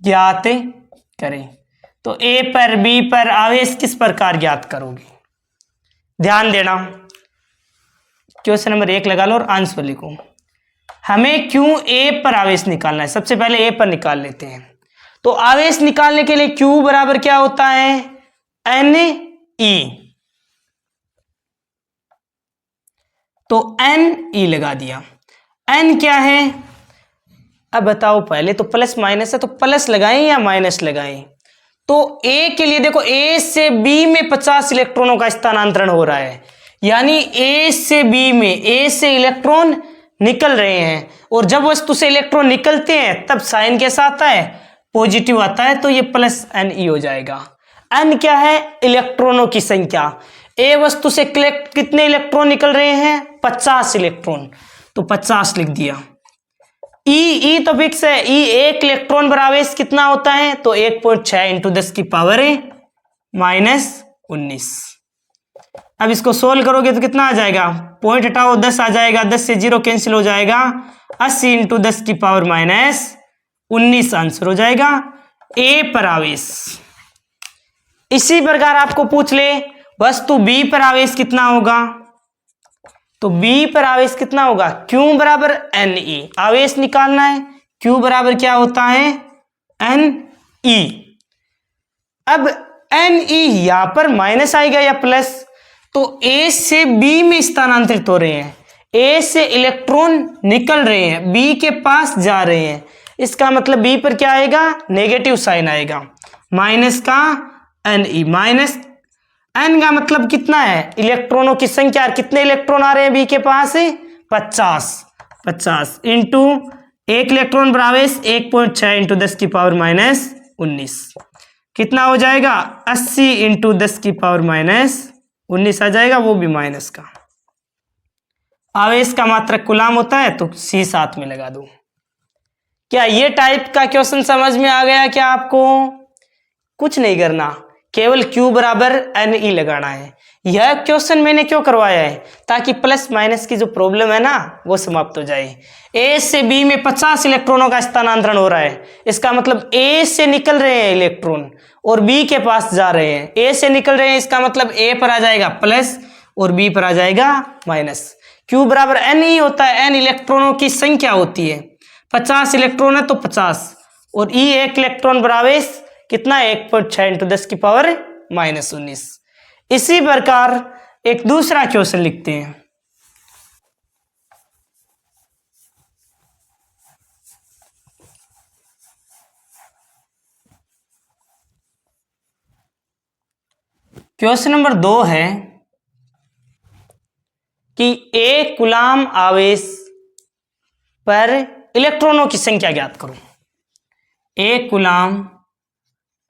ज्ञात करें। तो ए पर बी पर आवेश किस प्रकार ज्ञात करोगे? ध्यान देना, क्वेश्चन नंबर 1 लगा लो और आंसर लिखो। हमें क्यों ए पर आवेश निकालना है, सबसे पहले ए पर निकाल लेते हैं। तो आवेश निकालने के लिए क्यू बराबर क्या होता है? NE। तो NE लगा दिया। N क्या है? अब बताओ, पहले तो प्लस माइनस है तो प्लस लगाएं या माइनस लगाएं? तो ए के लिए देखो, ए से बी में 50 इलेक्ट्रॉनों का स्थानांतरण हो रहा है, यानी ए से बी में ए से इलेक्ट्रॉन निकल रहे हैं, और जब वस्तु से इलेक्ट्रॉन निकलते हैं तब साइन कैसा आता है? पॉजिटिव आता है, तो ये प्लस NE हो जाएगा। N क्या है? इलेक्ट्रॉनों की संख्या। ए वस्तु से कितने इलेक्ट्रॉन निकल रहे हैं? 50 इलेक्ट्रॉन, तो 50 लिख दिया। ई तो फिक्स है, ई एक इलेक्ट्रॉन पर आवेश कितना होता है? तो 1.6 इंटू 10 की पावर -19। अब इसको सोल्व करोगे तो कितना आ जाएगा? पॉइंट हटाओ, 10 आ जाएगा, 10 से 0 कैंसिल हो जाएगा, 80 इंटू 10 की पावर -19 आंसर हो जाएगा ए पर आवेश। इसी प्रकार आपको पूछ ले वस्तु बी पर आवेश कितना होगा, तो बी पर आवेश कितना होगा? क्यू बराबर NE। आवेश निकालना है, क्यू बराबर क्या होता है? NE। अब NE यहां पर माइनस आएगा या प्लस? तो ए से बी में स्थानांतरित हो रहे हैं, ए से इलेक्ट्रॉन निकल रहे हैं, बी के पास जा रहे हैं, इसका मतलब बी पर क्या आएगा? नेगेटिव साइन आएगा, माइनस का NE। माइनस N का मतलब कितना है? इलेक्ट्रॉनों की संख्या। कितने इलेक्ट्रॉन आ रहे हैं बी के पास? 50 इंटू एक इलेक्ट्रॉन पर आवेश 1.6 इंटू 10 की पावर -19। कितना हो जाएगा 80 इंटू 10 की पावर -19 आ जाएगा, वो भी माइनस का। आवेश का मात्रक कूलाम होता है तो C साथ में लगा दो। क्या ये टाइप का क्वेश्चन समझ में आ गया क्या आपको? कुछ नहीं करना, केवल Q बराबर NE लगाना है। यह क्वेश्चन मैंने क्यों करवाया है? ताकि प्लस माइनस की जो प्रॉब्लम है ना वो समाप्त हो जाए। A से B में 50 इलेक्ट्रॉनों का स्थानांतरण हो रहा है, इसका मतलब A से निकल रहे हैं इलेक्ट्रॉन और B के पास जा रहे हैं। A से निकल रहे हैं, इसका मतलब A पर आ जाएगा प्लस और B पर आ जाएगा माइनस। Q बराबर NE होता है, N इलेक्ट्रॉनों की संख्या होती है। 50 इलेक्ट्रॉन है तो 50 और E एक इलेक्ट्रॉन बराबर कितना 1.6 इंटू 10 की पावर -19। इसी प्रकार एक दूसरा क्वेश्चन लिखते हैं। क्वेश्चन नंबर 2 है कि एक कूलाम आवेश पर इलेक्ट्रॉनों की संख्या ज्ञात करो। एक कूलाम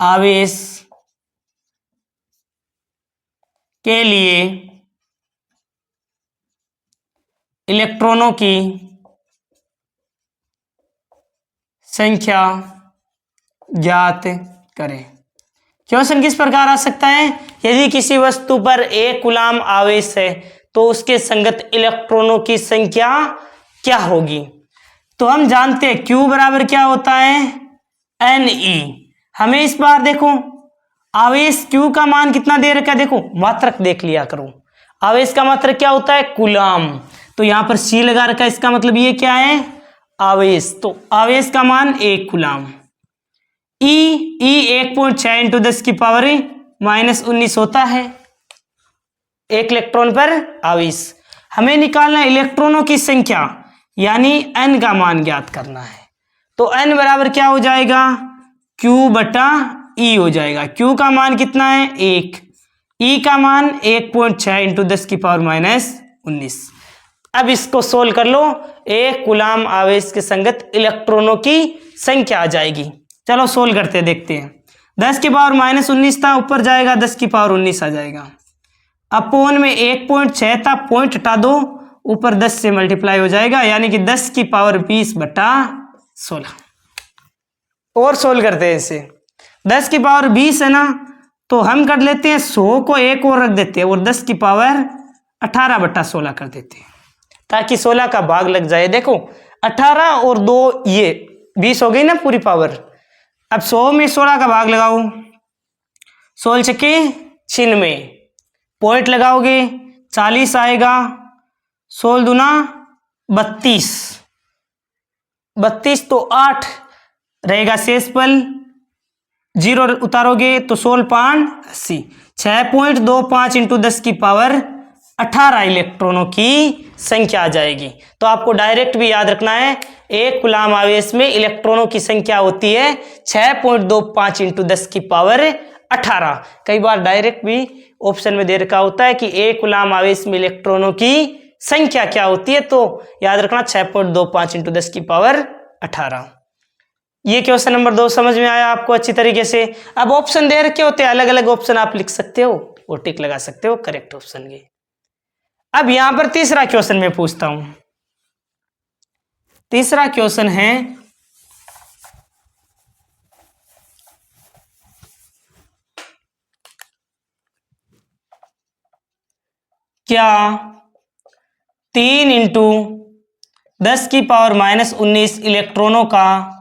आवेश के लिए इलेक्ट्रॉनों की संख्या ज्ञात करें। क्वेश्चन किस प्रकार आ सकता है? यदि किसी वस्तु पर एक कूलाम आवेश है तो उसके संगत इलेक्ट्रॉनों की संख्या क्या होगी? तो हम जानते हैं Q बराबर क्या होता है NE। हमें इस बार देखो आवेश Q का मान कितना दे रखा है, देखो मात्रक देख लिया करो। आवेश का मात्रक क्या होता है? कूलाम। तो यहां पर C लगा रखा है, इसका मतलब ये क्या है? आवेश। तो आवेश का मान 1 कूलाम। E 1.6 इंटू 10 की पावर -19 होता है एक इलेक्ट्रॉन पर आवेश। हमें निकालना है इलेक्ट्रॉनों की संख्या, यानी N का मान ज्ञात करना है। तो N बराबर क्या हो जाएगा? Q बटा E हो जाएगा। Q का मान कितना है? 1। E का मान 1.6 इंटू 10 की पावर -19। अब इसको सोल्व कर लो, एक कूलाम आवेश के संगत इलेक्ट्रॉनों की संख्या आ जाएगी। चलो सोल्व करते देखते हैं। 10 की पावर -19 था, ऊपर जाएगा 10 की पावर 19 आ जाएगा। अपोन में 1.6 था, पॉइंट हटा दो, ऊपर 10 से मल्टीप्लाई हो जाएगा, यानी कि 10 की पावर 20 बटा 16। और सोल्व करते हैं इसे। 10 की पावर 20 है ना, तो हम कर लेते हैं 100 को एक और रख देते हैं और 10 की पावर 18 बटा 16 कर देते हैं, ताकि 16 का भाग लग जाए। देखो 18 और 2 ये 20 हो गई ना पूरी पावर। अब 100 में 16 का भाग लगाओ, 16 छक्के 96, पॉइंट लगाओगे 40 आएगा, 16 दूना 32, 32 तो 8 रहेगा शेषफल, 0 उतारोगे तो 16 5 80, 6.25 इंटू 10 की पावर 18 इलेक्ट्रॉनों की संख्या आ जाएगी। तो आपको डायरेक्ट भी याद रखना है, एक कूलाम आवेश में इलेक्ट्रॉनों की संख्या होती है 6.25 इंटू 10 की पावर 18। कई बार डायरेक्ट भी ऑप्शन में दे रखा होता है कि एक कूलाम आवेश में इलेक्ट्रॉनों की संख्या क्या होती है, तो याद रखना 6.25 इंटू 10 की पावर 18। ये क्वेश्चन नंबर 2 समझ में आया आपको अच्छी तरीके से। अब ऑप्शन दे रखे होते हैं, अलग अलग ऑप्शन आप लिख सकते हो और टिक लगा सकते हो करेक्ट ऑप्शन के। अब यहां पर तीसरा क्वेश्चन मैं पूछता हूं। तीसरा क्वेश्चन है क्या 3 इंटू 10 की पावर -19 इलेक्ट्रॉनों का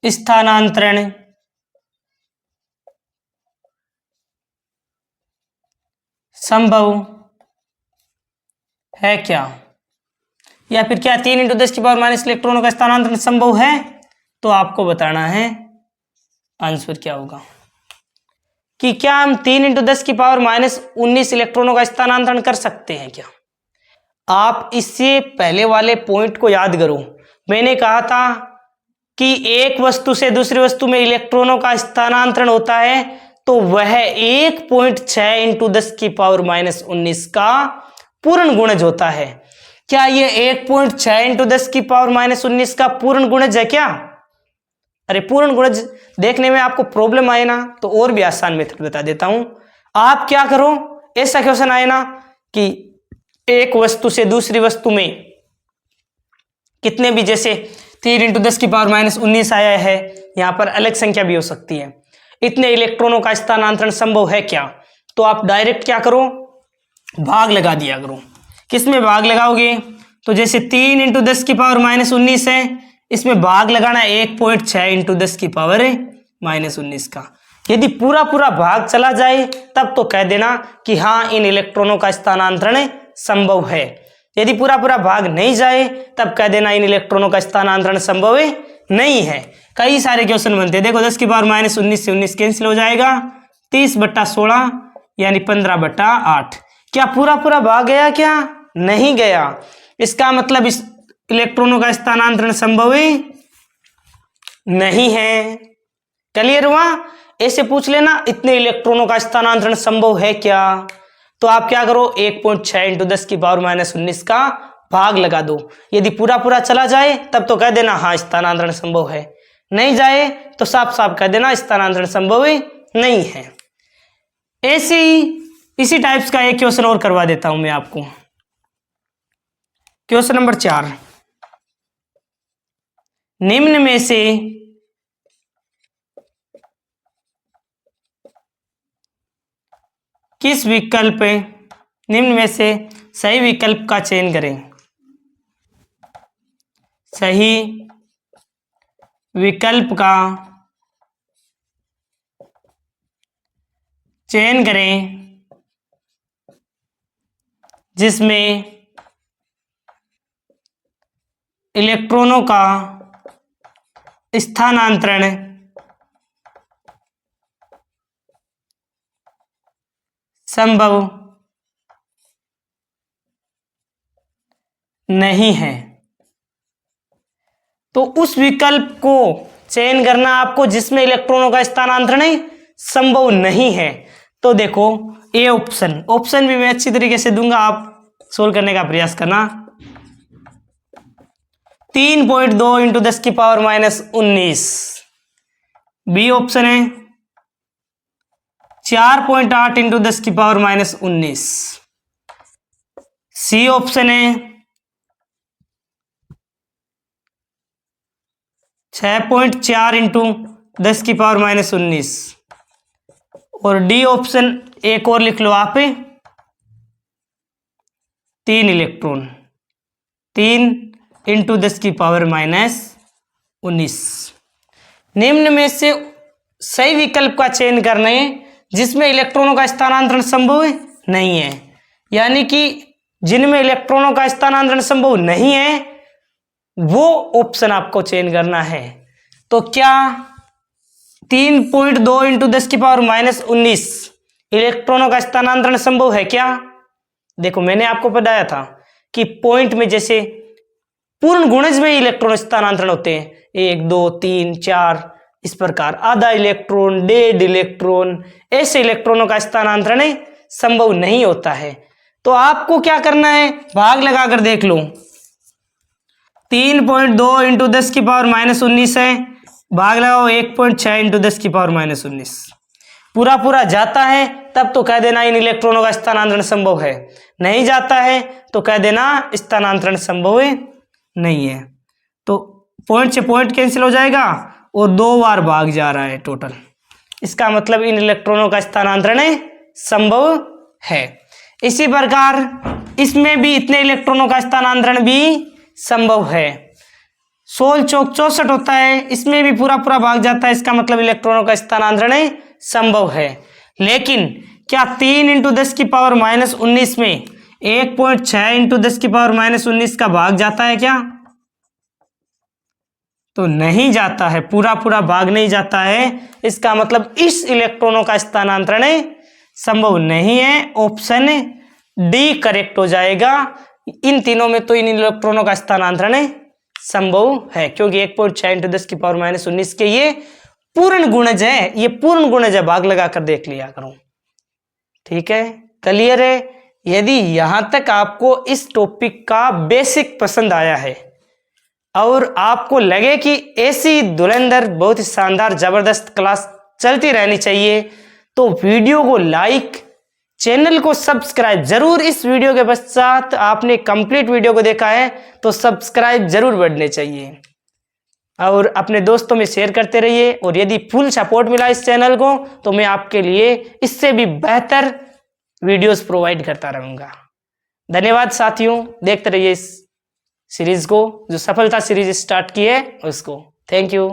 स्थानांतरण संभव है क्या? या फिर क्या 3 इंटू 10 की पावर माइनस इलेक्ट्रॉनों का स्थानांतरण संभव है? तो आपको बताना है आंसर क्या होगा कि क्या हम 3 इंटू 10 की पावर -19 इलेक्ट्रॉनों का स्थानांतरण कर सकते हैं क्या? आप इससे पहले वाले पॉइंट को याद करो। मैंने कहा था कि एक वस्तु से दूसरी वस्तु में इलेक्ट्रॉनों का स्थानांतरण होता है तो वह 1.6 इंटू 10 की पावर -19 का पूर्ण गुणज होता है। क्या यह 1.6 इंटू 10 की पावर -19 का पूर्ण गुणज है क्या? अरे पूर्ण गुणज देखने में आपको प्रॉब्लम आए ना तो और भी आसान मेथड बता देता हूं। आप क्या करो, ऐसा क्वेश्चन आए ना कि एक वस्तु से दूसरी वस्तु में कितने भी, जैसे 3 × 10⁻19 आया है, यहां पर अलग संख्या भी हो सकती है, इतने इलेक्ट्रॉनों का स्थानांतरण संभव है क्या? तो आप डायरेक्ट क्या करो, भाग लगा दिया करो। किस में भाग लगाओगे? तो जैसे 3 × 10⁻19 है, इसमें भाग लगाना 1.6 × 10⁻19 का। यदि पूरा पूरा भाग चला जाए तब तो कह देना कि हाँ इन इलेक्ट्रॉनों का स्थानांतरण संभव है। यदि पूरा पूरा भाग नहीं जाए तब कह देना इन इलेक्ट्रॉनों का स्थानांतरण संभव नहीं है। कई सारे क्वेश्चन बनते हैं, देखो 10⁻19 से 19 कैंसिल हो जाएगा, 30/16 यानी 15/8। क्या पूरा पूरा भाग गया? क्या नहीं गया। इसका मतलब इस इलेक्ट्रॉनों का स्थानांतरण संभव नहीं है। क्लियर हुआ? ऐसे पूछ लेना इतने इलेक्ट्रॉनों का स्थानांतरण संभव है क्या? तो आप क्या करो, 1.6 × 10⁻19 का भाग लगा दो। यदि पूरा पूरा चला जाए तब तो कह देना हाँ स्थानांतरण संभव है, नहीं जाए तो साफ साफ कह देना स्थानांतरण संभव नहीं है। ऐसे ही इसी टाइप्स का एक क्वेश्चन और करवा देता हूं मैं आपको। क्वेश्चन नंबर 4, निम्न में से किस विकल्प, निम्न में से सही विकल्प का चयन करें। सही विकल्प का चयन करें जिसमें इलेक्ट्रॉनों का स्थानांतरण संभव नहीं है। तो उस विकल्प को चयन करना आपको जिसमें इलेक्ट्रॉनों का स्थानांतरण संभव नहीं है। तो देखो ए ऑप्शन भी मैं अच्छी तरीके से दूंगा, आप सोल्व करने का प्रयास करना। 3.2 × 10⁻19। बी ऑप्शन है 4.8 × 10⁻19। सी ऑप्शन है 6.4 × 10⁻19 और डी ऑप्शन एक और लिख लो आप, 3 इलेक्ट्रॉन, 3 × 10⁻19। निम्न में से सही विकल्प का चयन करना है जिसमें इलेक्ट्रॉनों का स्थानांतरण संभव नहीं है, यानी कि जिनमें इलेक्ट्रॉनों का स्थानांतरण संभव नहीं है वो ऑप्शन आपको चयन करना है। तो क्या 3.2 × 10⁻19 इलेक्ट्रॉनों का स्थानांतरण संभव है क्या? देखो मैंने आपको बताया था कि पॉइंट में जैसे पूर्ण गुणज में इलेक्ट्रॉन स्थानांतरण होते हैं, 1 2 3 4 इस प्रकार, आधा इलेक्ट्रॉन, 1.5 इलेक्ट्रॉन, ऐसे इलेक्ट्रॉनों का स्थानांतरण संभव नहीं होता है। तो आपको क्या करना है, भाग लगाकर देख लो। 3.2 × 10⁻19 है, भाग लगाओ 1.6 × 10⁻19। पूरा पूरा जाता है तब तो कह देना इन इलेक्ट्रॉनों का स्थानांतरण संभव है, नहीं जाता है तो कह देना स्थानांतरण संभव नहीं है। तो पॉइंट से पॉइंट कैंसिल हो जाएगा और 2 बार भाग जा रहा है टोटल, इसका मतलब इन इलेक्ट्रॉनों का स्थानांतरण संभव है। इसी प्रकार इसमें भी इतने इलेक्ट्रॉनों का स्थानांतरण भी संभव है। 16 चौक 64 होता है, इसमें भी पूरा पूरा भाग जाता है, इसका मतलब इलेक्ट्रॉनों का स्थानांतरण संभव है। लेकिन क्या 3 × 10⁻19 में 1.6 × 10⁻19 का भाग जाता है क्या? तो नहीं जाता है, पूरा पूरा भाग नहीं जाता है, इसका मतलब इस इलेक्ट्रॉनों का स्थानांतरण संभव नहीं है। ऑप्शन डी करेक्ट हो जाएगा। इन तीनों में तो इन इलेक्ट्रॉनों का स्थानांतरण संभव है, क्योंकि 1.6 × 10⁻19 के ये पूर्ण गुणज है, ये पूर्ण गुणज है, भाग लगाकर देख लिया करो। ठीक है, क्लियर है? यदि यहां तक आपको इस टॉपिक का बेसिक पसंद आया है, और आपको लगे कि ऐसी धुरंधर बहुत ही शानदार जबरदस्त क्लास चलती रहनी चाहिए तो वीडियो को लाइक, चैनल को सब्सक्राइब जरूर। इस वीडियो के पश्चात आपने कंप्लीट वीडियो को देखा है तो सब्सक्राइब जरूर बढ़ने चाहिए और अपने दोस्तों में शेयर करते रहिए। और यदि फुल सपोर्ट मिला इस चैनल को तो मैं आपके लिए इससे भी बेहतर वीडियोस प्रोवाइड करता रहूँगा। धन्यवाद साथियों, देखते रहिए इस सीरीज को, जो सफलता सीरीज स्टार्ट की है उसको। Thank you.